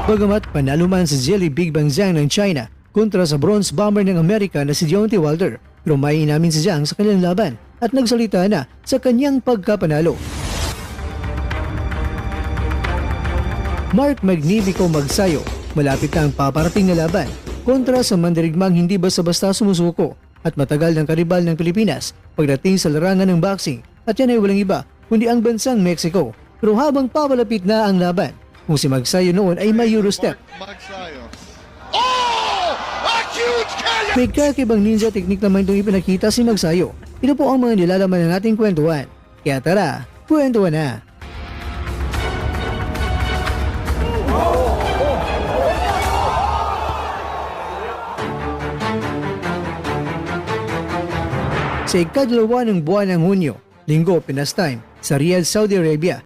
Bagamat panalo man si Zhili Big Bang Zhang ng China kontra sa bronze bomber ng Amerika na si Deontay Wilder, pero may inamin si Zhang sa kanilang laban at nagsalita na sa kanyang pagkapanalo. Mark Magnifico Magsayo, malapit na ang paparating na laban kontra sa mandirigmang hindi basta-basta sumusuko at matagal ng karibal ng Pilipinas pagdating sa larangan ng boxing, at yan ay walang iba kundi ang bansang Mexico. Pero habang papalapit na ang laban, kung si Magsayo noon ay may Eurostep, may kakibang ninja technique naman itong ipinakita si Magsayo. Ito po ang mga nilalaman ng ating kwentuhan. Kaya tara, kwentuhan na! Sa ikadalawa ng buwan ng Hunyo, Linggo, Pinas Time, sa Riyadh, Saudi Arabia,